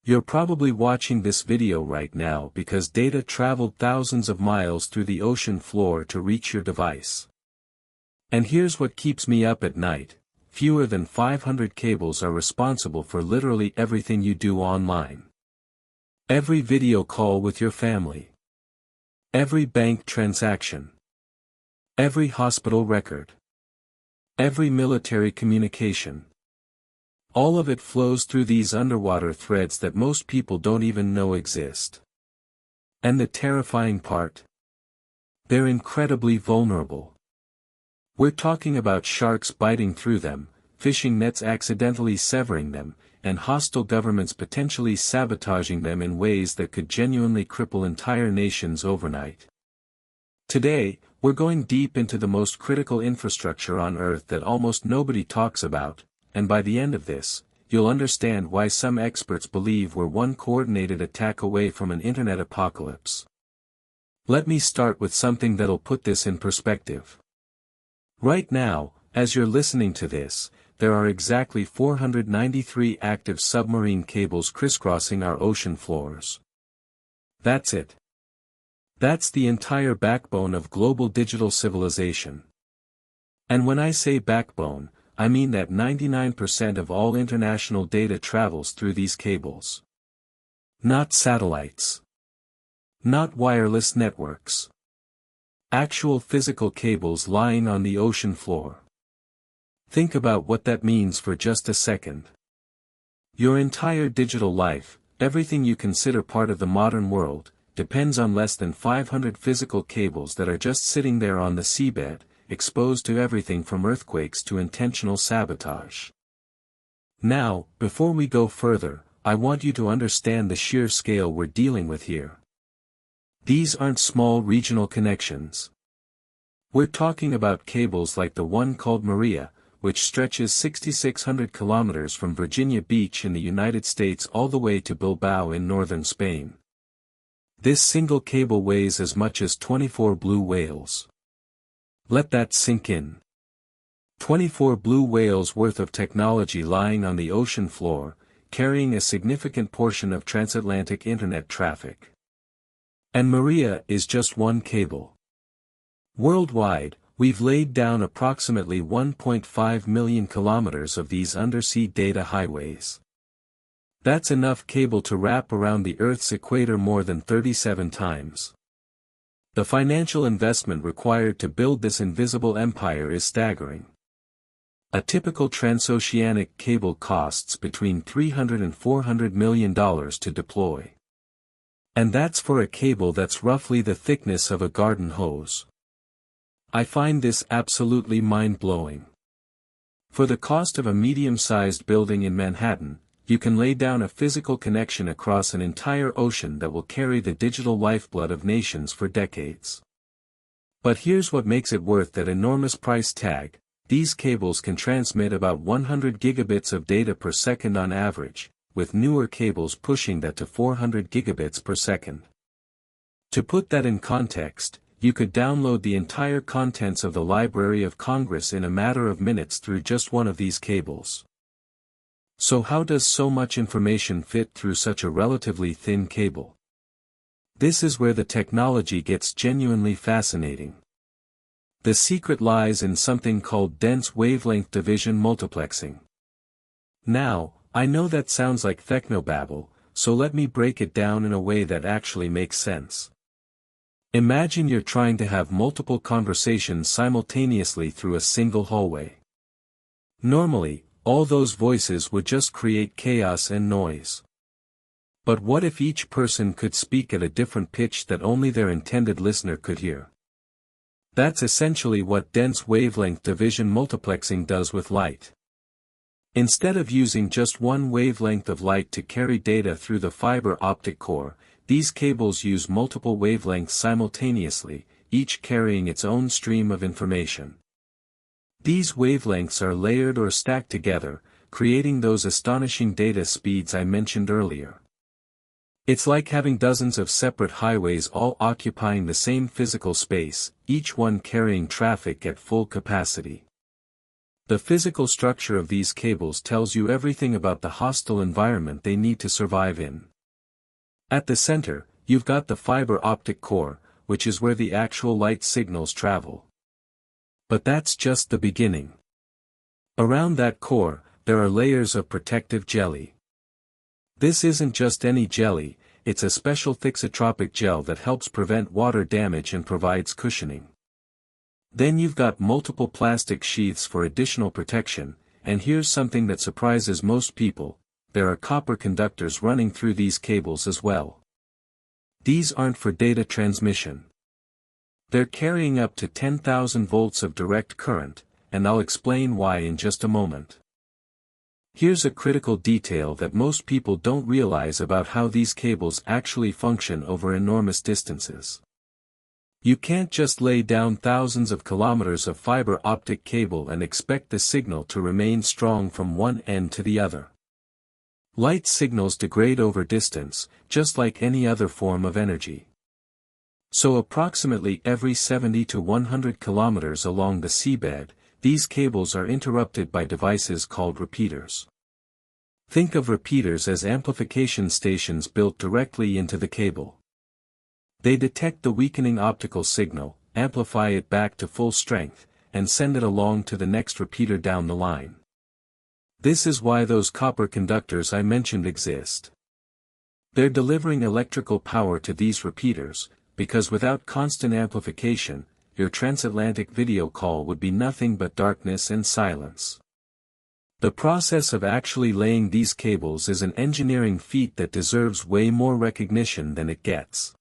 You're probably watching this video right now because data traveled thousands of miles through the ocean floor to reach your device. And here's what keeps me up at night: fewer than 500 cables are responsible for literally everything you do online. Every video call with your family. Every bank transaction. Every hospital record. Every military communication. All of it flows through these underwater threads that most people don't even know exist. And the terrifying part? They're incredibly vulnerable. We're talking about sharks biting through them, fishing nets accidentally severing them, and hostile governments potentially sabotaging them in ways that could genuinely cripple entire nations overnight. Today, we're going deep into the most critical infrastructure on Earth that almost nobody talks about, and by the end of this, you'll understand why some experts believe we're one coordinated attack away from an internet apocalypse. Let me start with something that'll put this in perspective. Right now, as you're listening to this, there are exactly 493 active submarine cables crisscrossing our ocean floors. That's it. That's the entire backbone of global digital civilization. And when I say backbone, I mean that 99% of all international data travels through these cables. Not satellites. Not wireless networks. Actual physical cables lying on the ocean floor. Think about what that means for just a second. Your entire digital life, everything you consider part of the modern world, depends on less than 500 physical cables that are just sitting there on the seabed, exposed to everything from earthquakes to intentional sabotage. Now, before we go further, I want you to understand the sheer scale we're dealing with here. These aren't small regional connections. We're talking about cables like the one called Maria, which stretches 6,600 kilometers from Virginia Beach in the United States all the way to Bilbao in northern Spain. This single cable weighs as much as 24 blue whales. Let that sink in. 24 blue whales worth of technology lying on the ocean floor, carrying a significant portion of transatlantic internet traffic. And Maria is just one cable. Worldwide, we've laid down approximately 1.5 million kilometers of these undersea data highways. That's enough cable to wrap around the Earth's equator more than 37 times. The financial investment required to build this invisible empire is staggering. A typical transoceanic cable costs between $300 and $400 million to deploy. And that's for a cable that's roughly the thickness of a garden hose. I find this absolutely mind-blowing. For the cost of a medium-sized building in Manhattan, you can lay down a physical connection across an entire ocean that will carry the digital lifeblood of nations for decades. But here's what makes it worth that enormous price tag: these cables can transmit about 100 gigabits of data per second on average, with newer cables pushing that to 400 gigabits per second. To put that in context, you could download the entire contents of the Library of Congress in a matter of minutes through just one of these cables. So how does so much information fit through such a relatively thin cable? This is where the technology gets genuinely fascinating. The secret lies in something called dense wavelength division multiplexing. Now, I know that sounds like technobabble, so let me break it down in a way that actually makes sense. Imagine you're trying to have multiple conversations simultaneously through a single hallway. Normally, all those voices would just create chaos and noise. But what if each person could speak at a different pitch that only their intended listener could hear? That's essentially what dense wavelength division multiplexing does with light. Instead of using just one wavelength of light to carry data through the fiber optic core, these cables use multiple wavelengths simultaneously, each carrying its own stream of information. These wavelengths are layered or stacked together, creating those astonishing data speeds I mentioned earlier. It's like having dozens of separate highways all occupying the same physical space, each one carrying traffic at full capacity. The physical structure of these cables tells you everything about the hostile environment they need to survive in. At the center, you've got the fiber optic core, which is where the actual light signals travel. But that's just the beginning. Around that core, there are layers of protective jelly. This isn't just any jelly, it's a special thixotropic gel that helps prevent water damage and provides cushioning. Then you've got multiple plastic sheaths for additional protection, and here's something that surprises most people: there are copper conductors running through these cables as well. These aren't for data transmission. They're carrying up to 10,000 volts of direct current, and I'll explain why in just a moment. Here's a critical detail that most people don't realize about how these cables actually function over enormous distances. You can't just lay down thousands of kilometers of fiber optic cable and expect the signal to remain strong from one end to the other. Light signals degrade over distance, just like any other form of energy. So approximately every 70 to 100 kilometers along the seabed, these cables are interrupted by devices called repeaters. Think of repeaters as amplification stations built directly into the cable. They detect the weakening optical signal, amplify it back to full strength, and send it along to the next repeater down the line. This is why those copper conductors I mentioned exist. They're delivering electrical power to these repeaters, because without constant amplification, your transatlantic video call would be nothing but darkness and silence. The process of actually laying these cables is an engineering feat that deserves way more recognition than it gets.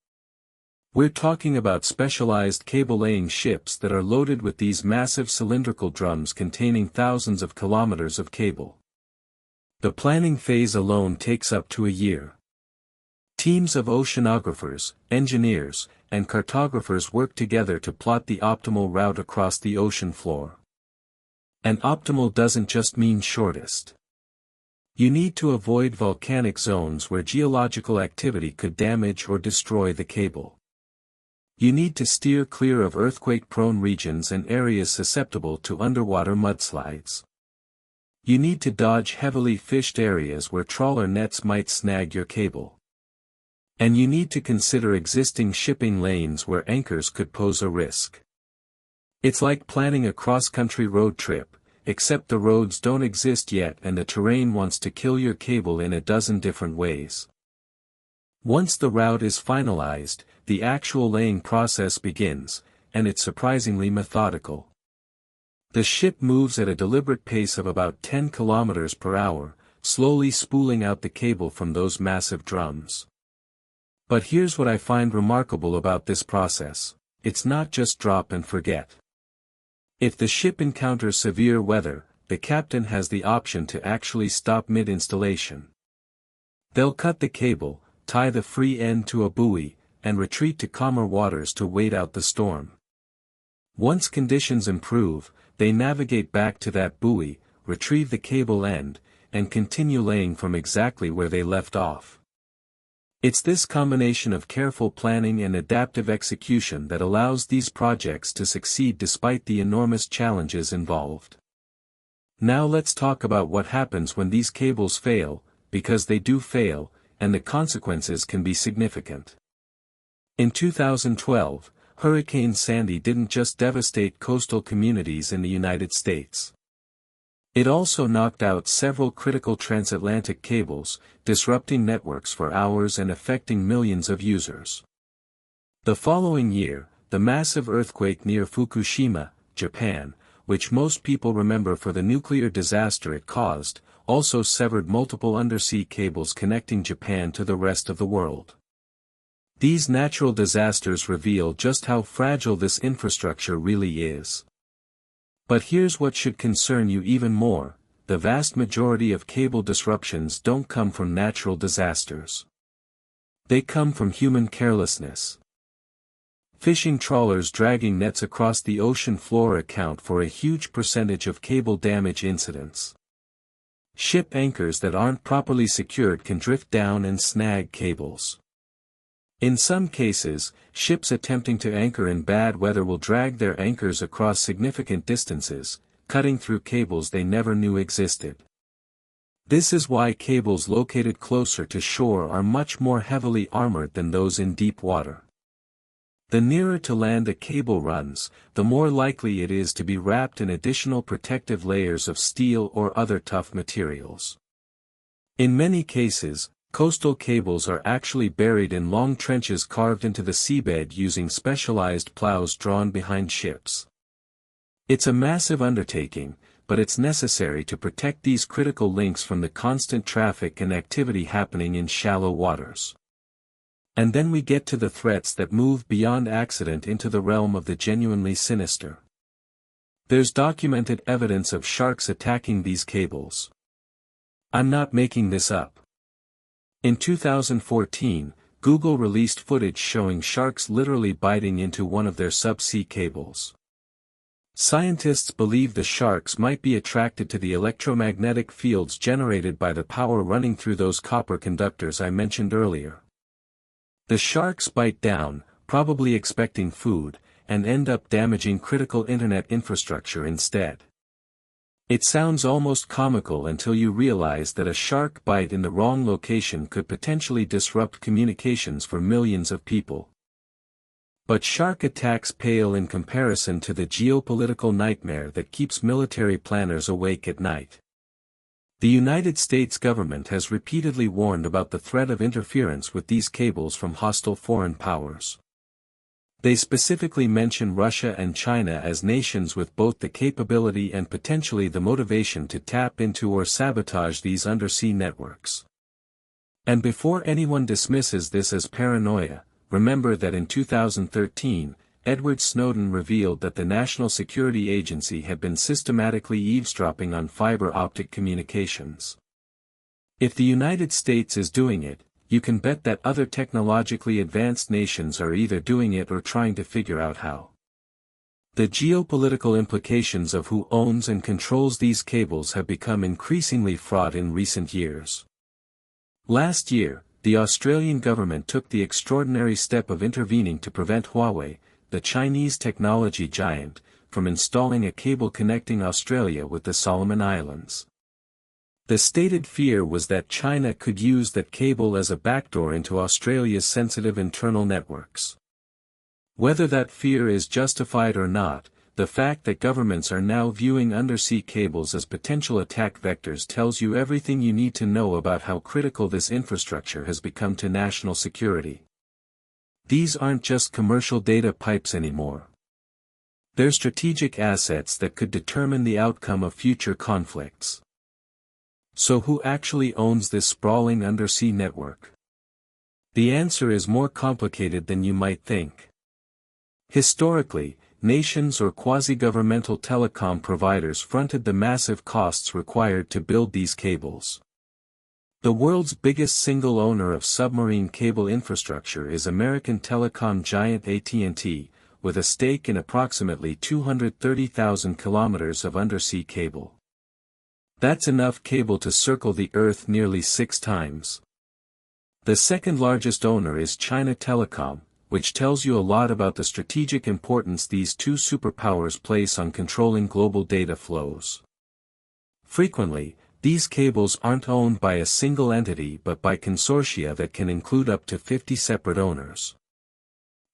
We're talking about specialized cable-laying ships that are loaded with these massive cylindrical drums containing thousands of kilometers of cable. The planning phase alone takes up to a year. Teams of oceanographers, engineers, and cartographers work together to plot the optimal route across the ocean floor. And optimal doesn't just mean shortest. You need to avoid volcanic zones where geological activity could damage or destroy the cable. You need to steer clear of earthquake-prone regions and areas susceptible to underwater mudslides. You need to dodge heavily fished areas where trawler nets might snag your cable. And you need to consider existing shipping lanes where anchors could pose a risk. It's like planning a cross-country road trip, except the roads don't exist yet and the terrain wants to kill your cable in a dozen different ways. Once the route is finalized, the actual laying process begins, and it's surprisingly methodical. The ship moves at a deliberate pace of about 10 kilometers per hour, slowly spooling out the cable from those massive drums. But here's what I find remarkable about this process: it's not just drop and forget. If the ship encounters severe weather, the captain has the option to actually stop mid-installation. They'll cut the cable, tie the free end to a buoy, and retreat to calmer waters to wait out the storm. Once conditions improve, they navigate back to that buoy, retrieve the cable end, and continue laying from exactly where they left off. It's this combination of careful planning and adaptive execution that allows these projects to succeed despite the enormous challenges involved. Now let's talk about what happens when these cables fail, because they do fail, and the consequences can be significant. In 2012, Hurricane Sandy didn't just devastate coastal communities in the United States. It also knocked out several critical transatlantic cables, disrupting networks for hours and affecting millions of users. The following year, the massive earthquake near Fukushima, Japan, which most people remember for the nuclear disaster it caused, also severed multiple undersea cables connecting Japan to the rest of the world. These natural disasters reveal just how fragile this infrastructure really is. But here's what should concern you even more: the vast majority of cable disruptions don't come from natural disasters. They come from human carelessness. Fishing trawlers dragging nets across the ocean floor account for a huge percentage of cable damage incidents. Ship anchors that aren't properly secured can drift down and snag cables. In some cases, ships attempting to anchor in bad weather will drag their anchors across significant distances, cutting through cables they never knew existed. This is why cables located closer to shore are much more heavily armored than those in deep water. The nearer to land a cable runs, the more likely it is to be wrapped in additional protective layers of steel or other tough materials. In many cases, coastal cables are actually buried in long trenches carved into the seabed using specialized plows drawn behind ships. It's a massive undertaking, but it's necessary to protect these critical links from the constant traffic and activity happening in shallow waters. And then we get to the threats that move beyond accident into the realm of the genuinely sinister. There's documented evidence of sharks attacking these cables. I'm not making this up. In 2014, Google released footage showing sharks literally biting into one of their subsea cables. Scientists believe the sharks might be attracted to the electromagnetic fields generated by the power running through those copper conductors I mentioned earlier. The sharks bite down, probably expecting food, and end up damaging critical internet infrastructure instead. It sounds almost comical until you realize that a shark bite in the wrong location could potentially disrupt communications for millions of people. But shark attacks pale in comparison to the geopolitical nightmare that keeps military planners awake at night. The United States government has repeatedly warned about the threat of interference with these cables from hostile foreign powers. They specifically mention Russia and China as nations with both the capability and potentially the motivation to tap into or sabotage these undersea networks. And before anyone dismisses this as paranoia, remember that in 2013, Edward Snowden revealed that the National Security Agency had been systematically eavesdropping on fiber optic communications. If the United States is doing it, you can bet that other technologically advanced nations are either doing it or trying to figure out how. The geopolitical implications of who owns and controls these cables have become increasingly fraught in recent years. Last year, the Australian government took the extraordinary step of intervening to prevent Huawei, the Chinese technology giant, from installing a cable connecting Australia with the Solomon Islands. The stated fear was that China could use that cable as a backdoor into Australia's sensitive internal networks. Whether that fear is justified or not, the fact that governments are now viewing undersea cables as potential attack vectors tells you everything you need to know about how critical this infrastructure has become to national security. These aren't just commercial data pipes anymore. They're strategic assets that could determine the outcome of future conflicts. So who actually owns this sprawling undersea network? The answer is more complicated than you might think. Historically, nations or quasi-governmental telecom providers fronted the massive costs required to build these cables. The world's biggest single owner of submarine cable infrastructure is American telecom giant AT&T, with a stake in approximately 230,000 kilometers of undersea cable. That's enough cable to circle the Earth nearly 6 times. The second largest owner is China Telecom, which tells you a lot about the strategic importance these two superpowers place on controlling global data flows. Frequently, these cables aren't owned by a single entity but by consortia that can include up to 50 separate owners.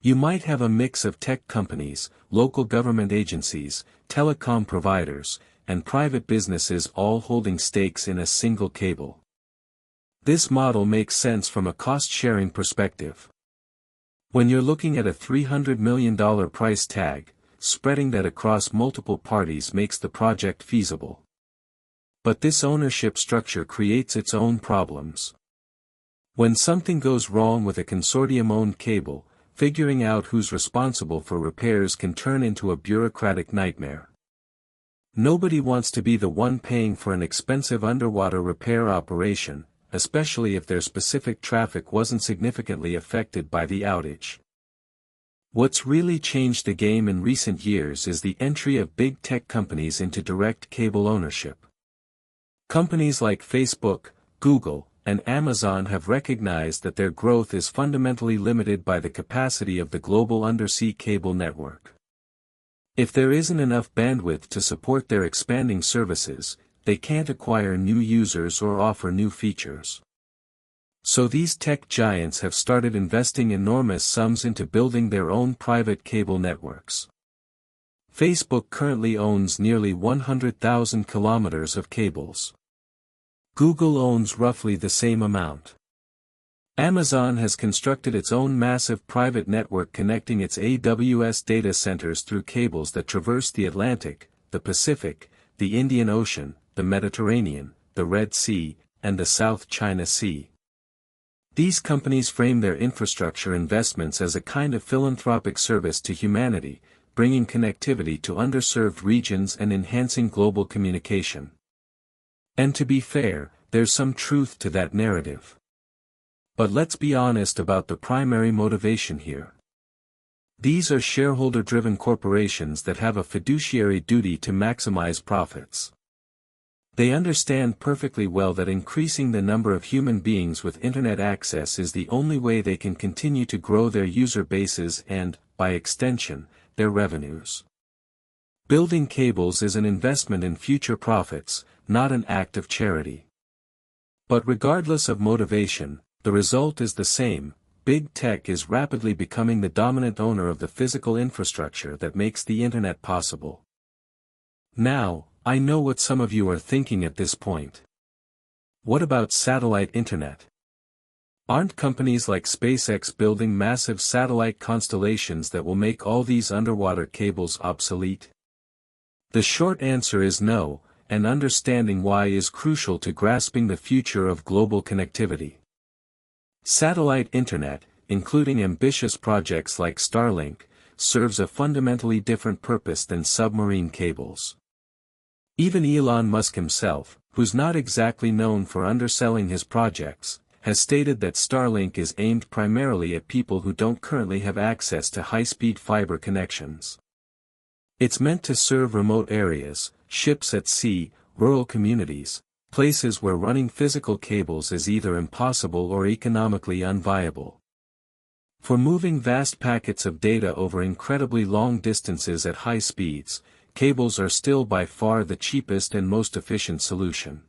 You might have a mix of tech companies, local government agencies, telecom providers, and private businesses all holding stakes in a single cable. This model makes sense from a cost-sharing perspective. When you're looking at a $300 million price tag, spreading that across multiple parties makes the project feasible. But this ownership structure creates its own problems. When something goes wrong with a consortium-owned cable, figuring out who's responsible for repairs can turn into a bureaucratic nightmare. Nobody wants to be the one paying for an expensive underwater repair operation, especially if their specific traffic wasn't significantly affected by the outage. What's really changed the game in recent years is the entry of big tech companies into direct cable ownership. Companies like Facebook, Google, and Amazon have recognized that their growth is fundamentally limited by the capacity of the global undersea cable network. If there isn't enough bandwidth to support their expanding services, they can't acquire new users or offer new features. So these tech giants have started investing enormous sums into building their own private cable networks. Facebook currently owns nearly 100,000 kilometers of cables. Google owns roughly the same amount. Amazon has constructed its own massive private network connecting its AWS data centers through cables that traverse the Atlantic, the Pacific, the Indian Ocean, the Mediterranean, the Red Sea, and the South China Sea. These companies frame their infrastructure investments as a kind of philanthropic service to humanity, bringing connectivity to underserved regions and enhancing global communication. And to be fair, there's some truth to that narrative. But let's be honest about the primary motivation here. These are shareholder-driven corporations that have a fiduciary duty to maximize profits. They understand perfectly well that increasing the number of human beings with internet access is the only way they can continue to grow their user bases and, by extension, their revenues. Building cables is an investment in future profits, not an act of charity. But regardless of motivation, the result is the same. Big tech is rapidly becoming the dominant owner of the physical infrastructure that makes the internet possible. Now, I know what some of you are thinking at this point. What about satellite internet? Aren't companies like SpaceX building massive satellite constellations that will make all these underwater cables obsolete? The short answer is no, and understanding why is crucial to grasping the future of global connectivity. Satellite internet, including ambitious projects like Starlink, serves a fundamentally different purpose than submarine cables. Even Elon Musk himself, who's not exactly known for underselling his projects, has stated that Starlink is aimed primarily at people who don't currently have access to high-speed fiber connections. It's meant to serve remote areas, ships at sea, rural communities, places where running physical cables is either impossible or economically unviable. For moving vast packets of data over incredibly long distances at high speeds, cables are still by far the cheapest and most efficient solution.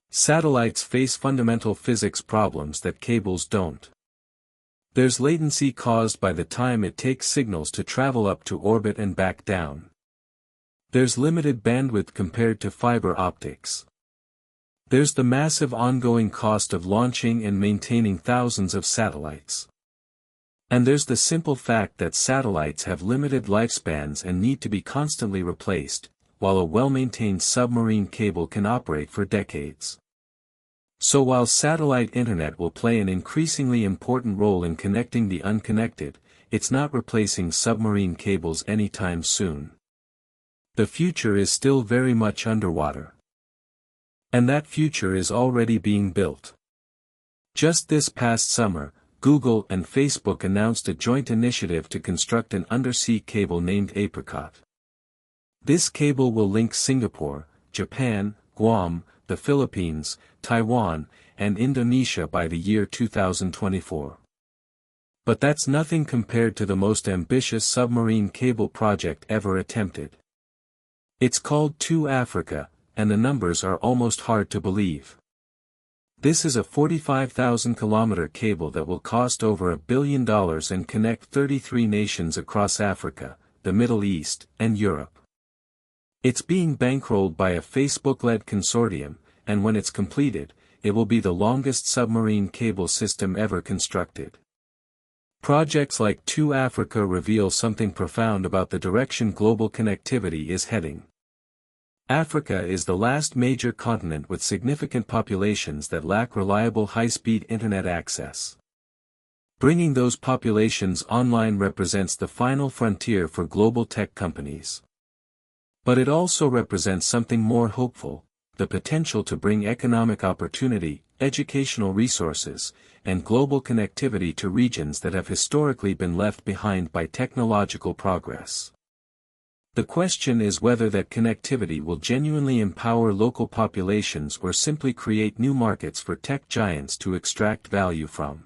Satellites face fundamental physics problems that cables don't. There's latency caused by the time it takes signals to travel up to orbit and back down. There's limited bandwidth compared to fiber optics. There's the massive ongoing cost of launching and maintaining thousands of satellites. And there's the simple fact that satellites have limited lifespans and need to be constantly replaced, while a well-maintained submarine cable can operate for decades. So while satellite internet will play an increasingly important role in connecting the unconnected, it's not replacing submarine cables anytime soon. The future is still very much underwater. And that future is already being built. Just this past summer, Google and Facebook announced a joint initiative to construct an undersea cable named Apricot. This cable will link Singapore, Japan, Guam, the Philippines, Taiwan, and Indonesia by the year 2024. But that's nothing compared to the most ambitious submarine cable project ever attempted. It's called To Africa, and the numbers are almost hard to believe. This is a 45,000-kilometer cable that will cost over $1 billion and connect 33 nations across Africa, the Middle East, and Europe. It's being bankrolled by a Facebook-led consortium, and when it's completed, it will be the longest submarine cable system ever constructed. Projects like To Africa reveal something profound about the direction global connectivity is heading. Africa is the last major continent with significant populations that lack reliable high-speed internet access. Bringing those populations online represents the final frontier for global tech companies. But it also represents something more hopeful, the potential to bring economic opportunity, educational resources, and global connectivity to regions that have historically been left behind by technological progress. The question is whether that connectivity will genuinely empower local populations or simply create new markets for tech giants to extract value from.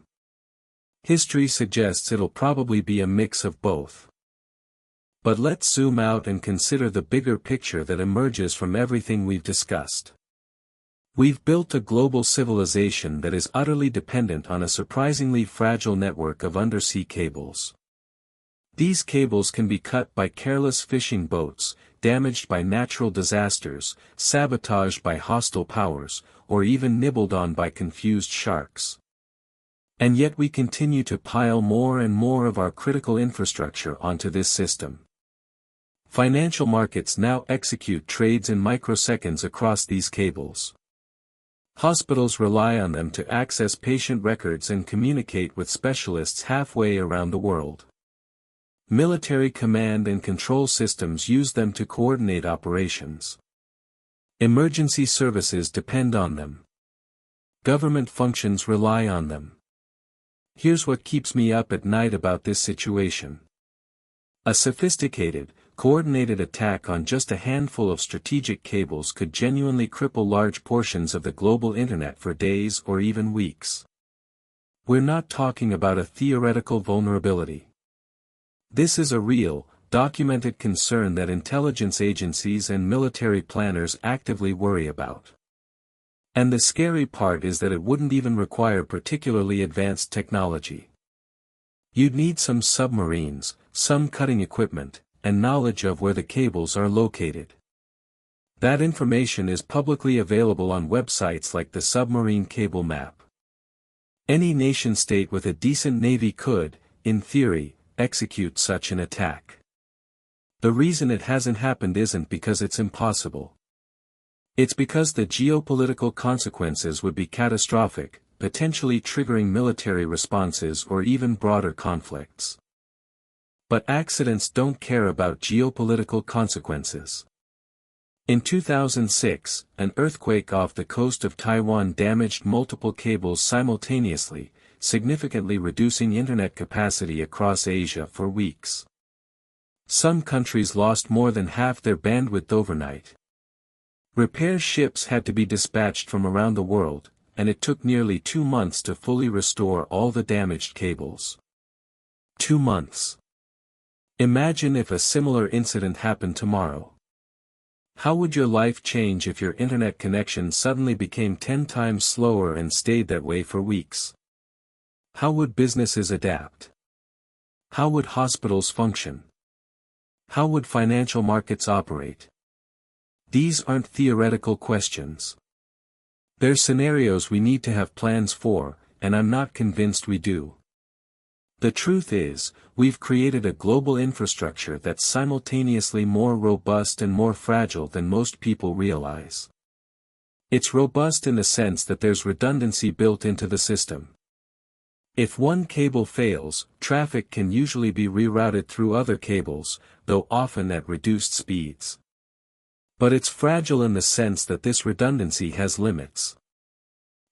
History suggests it'll probably be a mix of both. But let's zoom out and consider the bigger picture that emerges from everything we've discussed. We've built a global civilization that is utterly dependent on a surprisingly fragile network of undersea cables. These cables can be cut by careless fishing boats, damaged by natural disasters, sabotaged by hostile powers, or even nibbled on by confused sharks. And yet we continue to pile more and more of our critical infrastructure onto this system. Financial markets now execute trades in microseconds across these cables. Hospitals rely on them to access patient records and communicate with specialists halfway around the world. Military command and control systems use them to coordinate operations. Emergency services depend on them. Government functions rely on them. Here's what keeps me up at night about this situation. A sophisticated, coordinated attack on just a handful of strategic cables could genuinely cripple large portions of the global internet for days or even weeks. We're not talking about a theoretical vulnerability. This is a real, documented concern that intelligence agencies and military planners actively worry about. And the scary part is that it wouldn't even require particularly advanced technology. You'd need some submarines, some cutting equipment, and knowledge of where the cables are located. That information is publicly available on websites like the Submarine Cable Map. Any nation-state with a decent navy could, in theory, execute such an attack. The reason it hasn't happened isn't because it's impossible. It's because the geopolitical consequences would be catastrophic, potentially triggering military responses or even broader conflicts. But accidents don't care about geopolitical consequences. In 2006, an earthquake off the coast of Taiwan damaged multiple cables simultaneously, significantly reducing internet capacity across Asia for weeks. Some countries lost more than half their bandwidth overnight. Repair ships had to be dispatched from around the world, and it took nearly 2 months to fully restore all the damaged cables. 2 months. Imagine if a similar incident happened tomorrow. How would your life change if your internet connection suddenly became 10 times slower and stayed that way for weeks? How would businesses adapt? How would hospitals function? How would financial markets operate? These aren't theoretical questions. They're scenarios we need to have plans for, and I'm not convinced we do. The truth is, we've created a global infrastructure that's simultaneously more robust and more fragile than most people realize. It's robust in the sense that there's redundancy built into the system. If one cable fails, traffic can usually be rerouted through other cables, though often at reduced speeds. But it's fragile in the sense that this redundancy has limits.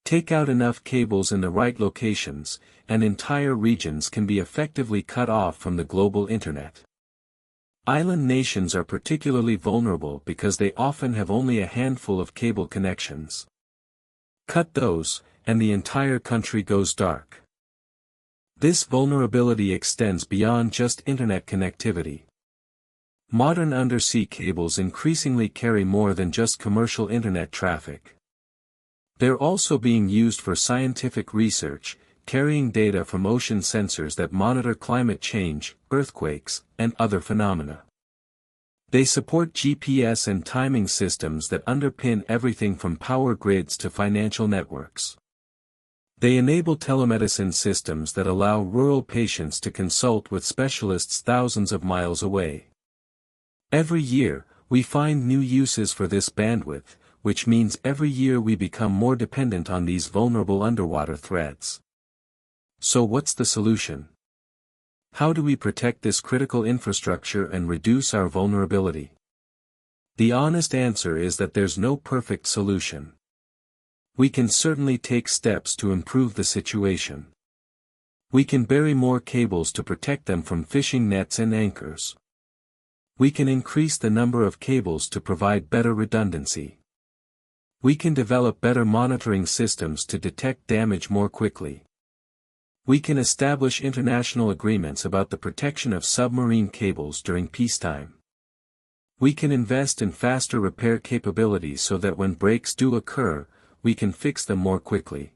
Take out enough cables in the right locations, and entire regions can be effectively cut off from the global internet. Island nations are particularly vulnerable because they often have only a handful of cable connections. Cut those, and the entire country goes dark. This vulnerability extends beyond just internet connectivity. Modern undersea cables increasingly carry more than just commercial internet traffic. They're also being used for scientific research, carrying data from ocean sensors that monitor climate change, earthquakes, and other phenomena. They support GPS and timing systems that underpin everything from power grids to financial networks. They enable telemedicine systems that allow rural patients to consult with specialists thousands of miles away. Every year, we find new uses for this bandwidth, which means every year we become more dependent on these vulnerable underwater threads. So what's the solution? How do we protect this critical infrastructure and reduce our vulnerability? The honest answer is that there's no perfect solution. We can certainly take steps to improve the situation. We can bury more cables to protect them from fishing nets and anchors. We can increase the number of cables to provide better redundancy. We can develop better monitoring systems to detect damage more quickly. We can establish international agreements about the protection of submarine cables during peacetime. We can invest in faster repair capabilities so that when breaks do occur, we can fix them more quickly.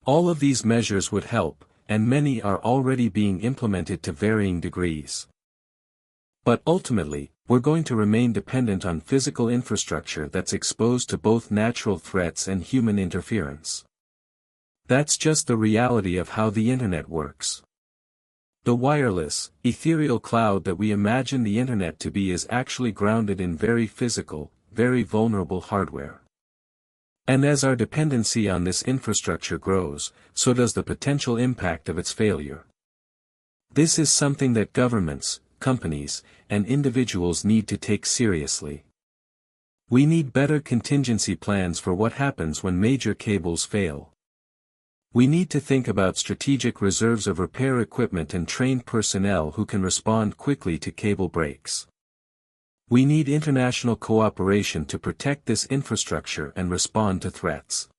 All of these measures would help, and many are already being implemented to varying degrees. But ultimately, we're going to remain dependent on physical infrastructure that's exposed to both natural threats and human interference. That's just the reality of how the internet works. The wireless, ethereal cloud that we imagine the internet to be is actually grounded in very physical, very vulnerable hardware. And as our dependency on this infrastructure grows, so does the potential impact of its failure. This is something that governments, companies, and individuals need to take seriously. We need better contingency plans for what happens when major cables fail. We need to think about strategic reserves of repair equipment and trained personnel who can respond quickly to cable breaks. We need international cooperation to protect this infrastructure and respond to threats.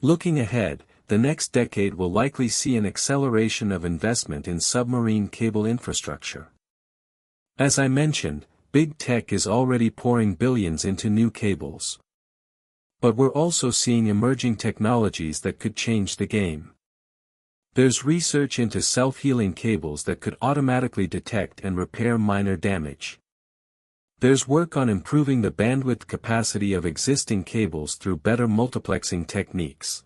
Looking ahead, the next decade will likely see an acceleration of investment in submarine cable infrastructure. As I mentioned, big tech is already pouring billions into new cables. But we're also seeing emerging technologies that could change the game. There's research into self-healing cables that could automatically detect and repair minor damage. There's work on improving the bandwidth capacity of existing cables through better multiplexing techniques.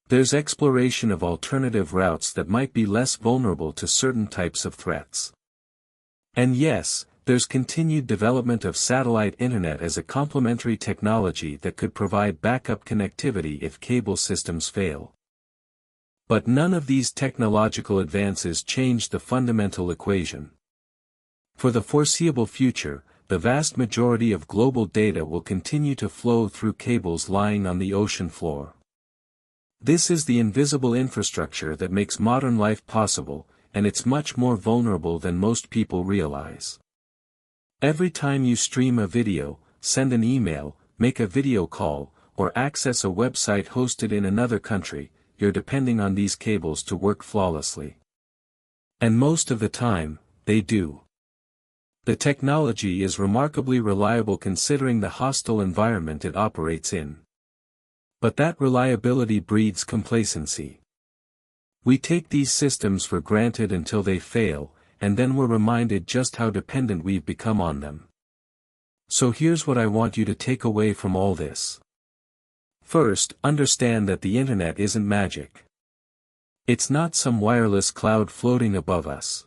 There's exploration of alternative routes that might be less vulnerable to certain types of threats. And yes, there's continued development of satellite internet as a complementary technology that could provide backup connectivity if cable systems fail. But none of these technological advances change the fundamental equation. For the foreseeable future, the vast majority of global data will continue to flow through cables lying on the ocean floor. This is the invisible infrastructure that makes modern life possible, and it's much more vulnerable than most people realize. Every time you stream a video, send an email, make a video call, or access a website hosted in another country, you're depending on these cables to work flawlessly. And most of the time, they do. The technology is remarkably reliable considering the hostile environment it operates in. But that reliability breeds complacency. We take these systems for granted until they fail, and then we're reminded just how dependent we've become on them. So here's what I want you to take away from all this. First, understand that the internet isn't magic. It's not some wireless cloud floating above us.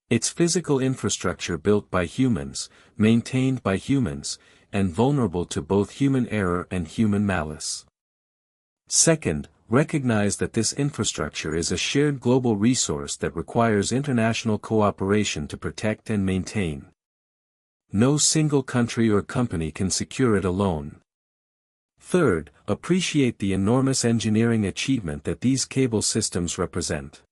It's physical infrastructure built by humans, maintained by humans, and vulnerable to both human error and human malice. Second, recognize that this infrastructure is a shared global resource that requires international cooperation to protect and maintain. No single country or company can secure it alone. Third, appreciate the enormous engineering achievement that these cable systems represent.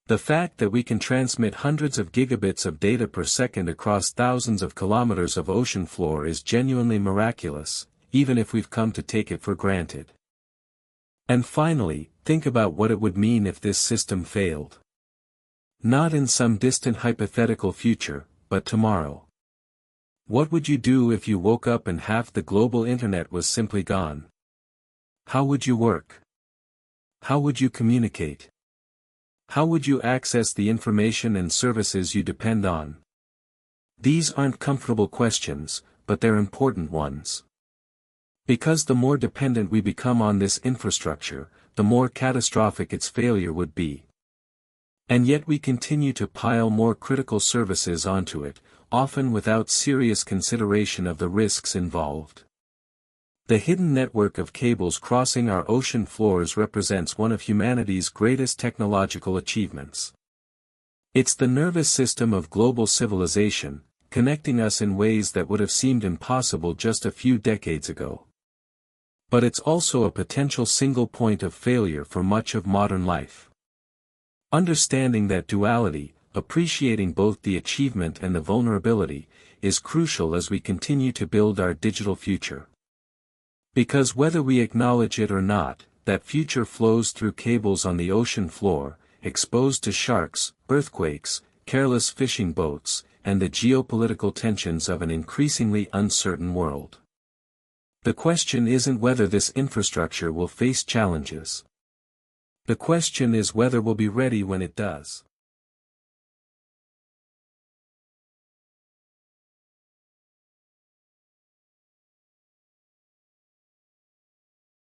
The fact that we can transmit hundreds of gigabits of data per second across thousands of kilometers of ocean floor is genuinely miraculous, even if we've come to take it for granted. And finally, think about what it would mean if this system failed. Not in some distant hypothetical future, but tomorrow. What would you do if you woke up and half the global internet was simply gone? How would you work? How would you communicate? How would you access the information and services you depend on? These aren't comfortable questions, but they're important ones. Because the more dependent we become on this infrastructure, the more catastrophic its failure would be. And yet we continue to pile more critical services onto it, often without serious consideration of the risks involved. The hidden network of cables crossing our ocean floors represents one of humanity's greatest technological achievements. It's the nervous system of global civilization, connecting us in ways that would have seemed impossible just a few decades ago. But it's also a potential single point of failure for much of modern life. Understanding that duality, appreciating both the achievement and the vulnerability, is crucial as we continue to build our digital future. Because whether we acknowledge it or not, that future flows through cables on the ocean floor, exposed to sharks, earthquakes, careless fishing boats, and the geopolitical tensions of an increasingly uncertain world. The question isn't whether this infrastructure will face challenges. The question is whether we'll be ready when it does.